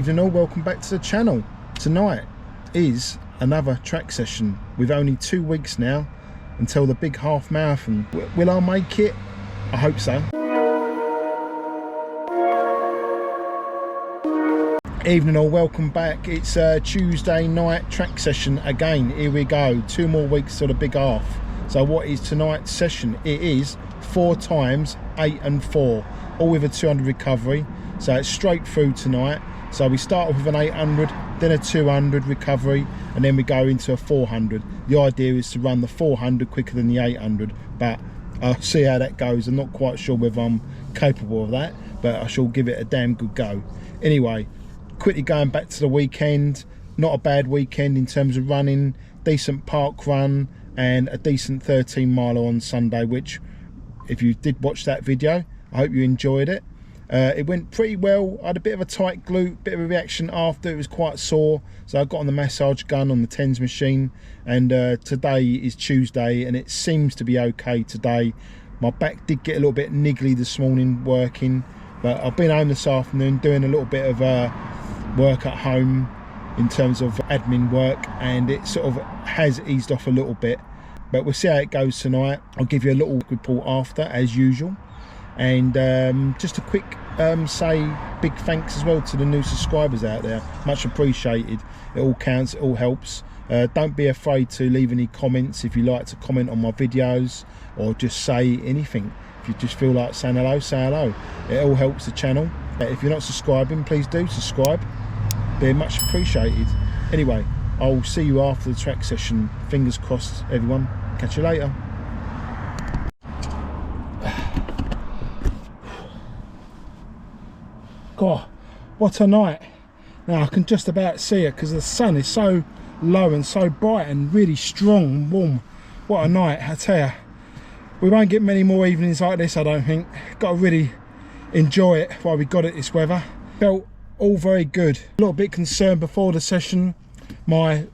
Evening all, welcome back to the channel. Tonight is another track session with only 2 weeks now until the big half marathon. Will I make it? I hope so. Evening all, welcome back. It's a Tuesday night track session again. Here we go, 2 more weeks to the big half. So what is tonight's session? It is 4 times 8 and 4, all with a 200 recovery. So it's straight through tonight. So we start off with an 800, then a 200 recovery, and then we go into a 400. The idea is to run the 400 quicker than the 800, but I'll see how that goes. I'm not quite sure whether I'm capable of that, but I shall give it a damn good go. Anyway, quickly going back to the weekend, not a bad weekend in terms of running, decent park run and a decent 13 miler on Sunday, which if you did watch that video, I hope you enjoyed it. It went pretty well. I had a bit of a tight glute, bit of a reaction after. It was quite sore, so I got on the massage gun on the TENS machine, and today is Tuesday and it seems to be okay today. My back did get a little bit niggly this morning working, but I've been home this afternoon doing a little bit of work at home in terms of admin work, and it sort of has eased off a little bit, but we'll see how it goes tonight. I'll give you a little report after as usual. And just a quick say big thanks as well to the new subscribers out there, much appreciated. It all counts, it all helps. Don't be afraid to leave any comments if you like to comment on my videos, or just say anything. If you just feel like saying hello, say hello. It all helps the channel. If you're not subscribing, please do subscribe, they're much appreciated. Anyway, I'll see you after the track session. Fingers crossed everyone, catch you later. God, what a night. Now I can just about see it because the sun is so low and so bright and really strong and warm. What a night, I tell you. We won't get many more evenings like this, I don't think. Got to really enjoy it while we got it this weather. Felt all very good. A little bit concerned before the session. I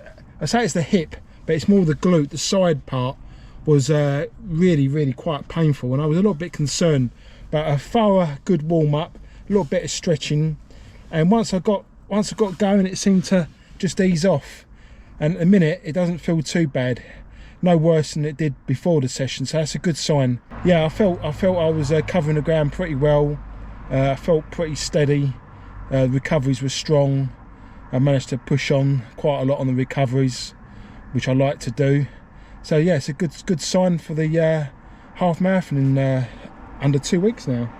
say it's the hip, but it's more the glute. The side part was really quite painful, and I was a little bit concerned. But a thorough good warm up, a little bit of stretching, and once I got going, it seemed to just ease off, and at the minute it doesn't feel too bad, no worse than it did before the session, so that's a good sign. Yeah, I felt I was covering the ground pretty well. I felt pretty steady. Recoveries were strong. I managed to push on quite a lot on the recoveries, which I like to do. So yeah, it's a good sign for the half marathon in under 2 weeks now.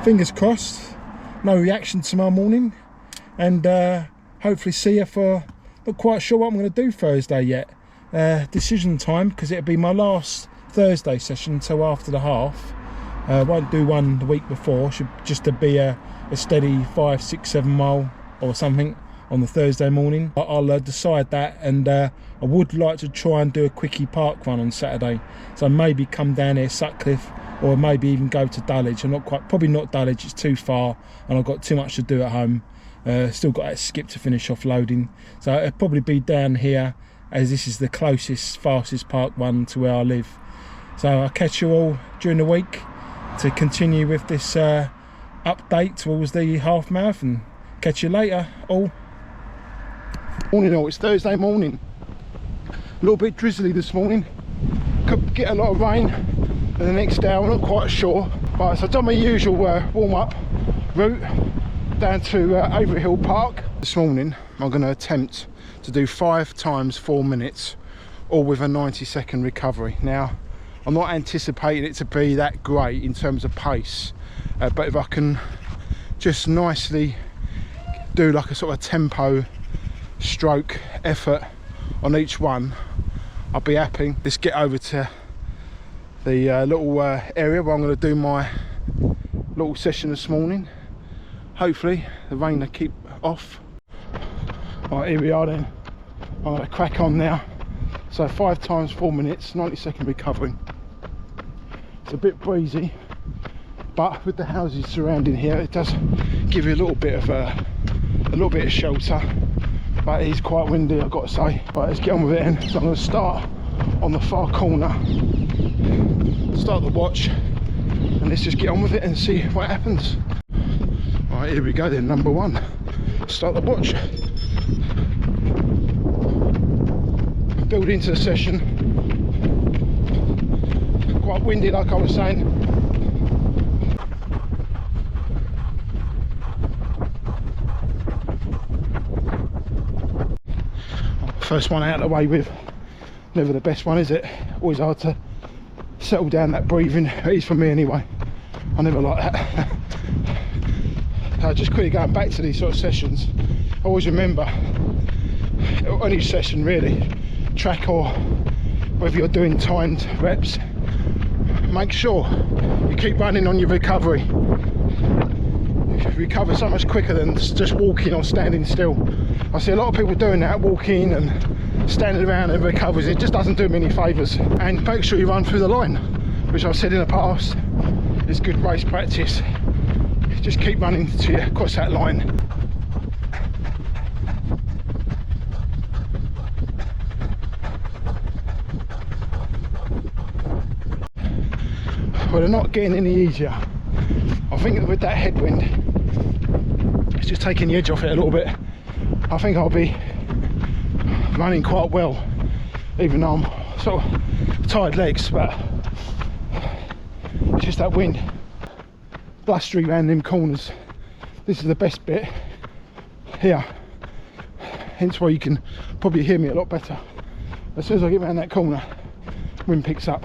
Fingers crossed, no reaction tomorrow morning, and hopefully see you for, not quite sure what I'm going to do Thursday yet. Decision time, because it'll be my last Thursday session until after the half. Won't do one the week before, should just to be a steady 5, 6, 7 mile or something on the Thursday morning. I'll decide that, and I would like to try and do a quickie park run on Saturday, so maybe come down here Sutcliffe, or maybe even go to Dulwich. I'm not quite, probably not Dulwich, it's too far and I've got too much to do at home. Still got that skip to finish off loading, so it'll probably be down here, as this is the closest, fastest park run to where I live. So I'll catch you all during the week to continue with this update towards the half marathon. Catch you later all. Morning all, it's Thursday morning. A little bit drizzly this morning. Could get a lot of rain in the next hour, I'm not quite sure. Right, so I've done my usual warm-up route down to Haverhill Park. This morning I'm going to attempt to do 5 times 4 minutes, all with a 90-second recovery. Now I'm not anticipating it to be that great in terms of pace, but if I can just nicely do like a sort of tempo stroke effort on each one, I'll be happy. Let's get over to the little area where I'm going to do my little session this morning. Hopefully the rain will keep off. Right, here we are then. I'm going to crack on now. So 5 times 4 minutes, 90-second recovery. It's a bit breezy, but with the houses surrounding here, it does give you a little bit of shelter. But it is quite windy, I've got to say. Right, let's get on with it then. So I'm going to start on the far corner, start the watch, and let's just get on with it and see what happens. Right, Right, here we go then, number one. Start the watch. Build into the session. Quite windy, like I was saying. First one out of the way with. Never the best one, is it? Always hard to settle down that breathing. It is for me anyway. I never like that. Just quickly going back to these sort of sessions, I always remember on each session really, track or whether you're doing timed reps, make sure you keep running on your recovery. You recover so much quicker than just walking or standing still. I see a lot of people doing that, walking and standing around and recovers. It just doesn't do them any favours. And make sure you run through the line, which I've said in the past is good race practice. Just keep running till you cross that line. Well, they're not getting any easier. I think that with that headwind, it's just taking the edge off it a little bit. I think I'll be running quite well, even though I'm sort of tired legs, but it's just that wind. Blustery around them corners. This is the best bit here, hence why you can probably hear me a lot better. As soon as I get around that corner, wind picks up.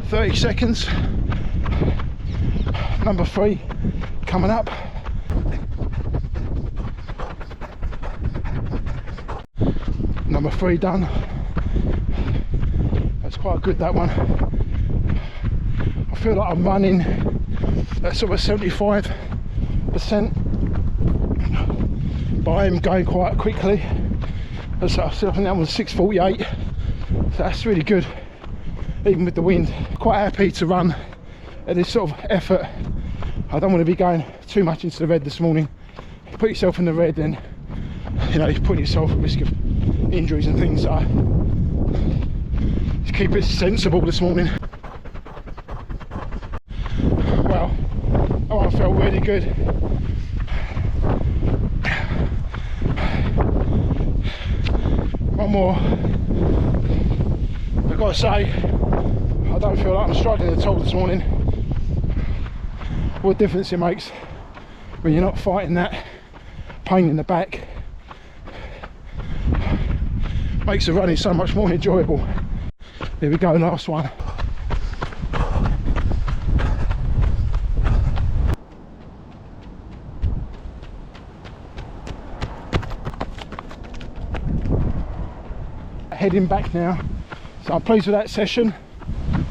30 seconds. Number 3 coming up. Number 3 done. That's quite good, that one. I feel like I'm running at sort of 75%, but I am going quite quickly. So I think that was 6:48, so that's really good, even with the wind. Quite happy to run at this sort of effort. I don't want to be going too much into the red this morning. If you put yourself in the red, then you know you're putting yourself at risk of injuries and things. So just keep it sensible this morning. Well, that one felt really good. One more. I've got to say, I don't feel like I'm struggling at all this morning. What difference it makes when you're not fighting that pain in the back. Makes the running so much more enjoyable. Here we go, last one. Heading back now, so I'm pleased with that session.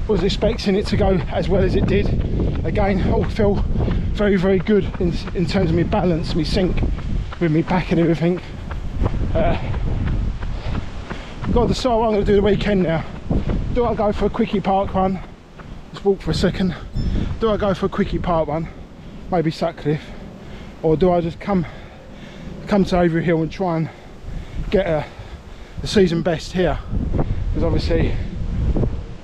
Was expecting it to go as well as it did. Again, all feel very, very good in terms of my balance, my sync with my back and everything. Got to decide what I'm going to do the weekend now. Do I go for a quickie park run? Let's walk for a second. Do I go for a quickie park run, maybe Sutcliffe, or do I just come to Avery Hill and try and get the season best here? Because obviously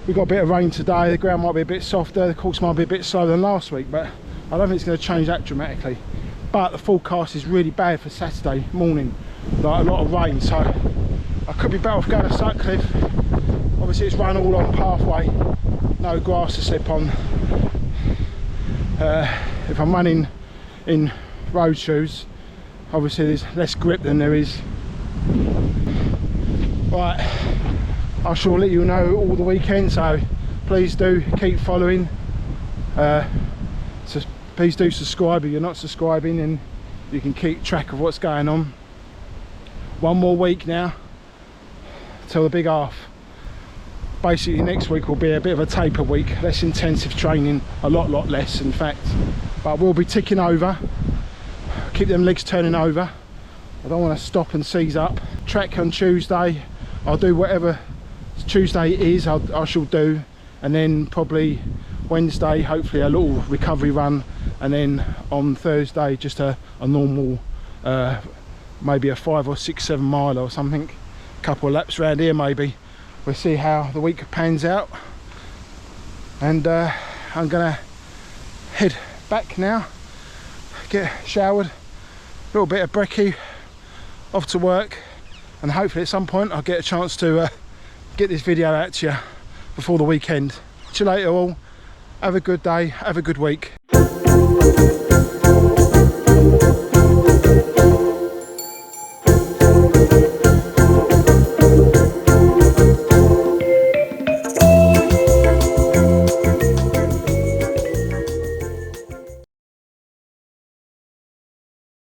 we've got a bit of rain today, the ground might be a bit softer, the course might be a bit slower than last week, but I don't think it's going to change that dramatically. But the forecast is really bad for Saturday morning, like a lot of rain, so I could be better off going to Sutcliffe. Obviously it's run all on pathway, no grass to slip on. If I'm running in road shoes, obviously there's less grip than there is. Right, I shall let you know all the weekend, so please do keep following. So please do subscribe if you're not subscribing, and you can keep track of what's going on. One more week now till the big half. Basically next week will be a bit of a taper week, less intensive training, a lot less in fact, but we'll be ticking over, keep them legs turning over. I don't want to stop and seize up. Track on Tuesday, I'll do whatever Tuesday is, I shall do, and then probably Wednesday hopefully a little recovery run, and then on Thursday just a normal maybe a 5 or 6, 7 mile or something, a couple of laps around here maybe. We'll see how the week pans out, and I'm gonna head back now, get showered, a little bit of brekkie, off to work, and hopefully at some point I'll get a chance to get this video out to you before the weekend. See you later all, have a good day, have a good week.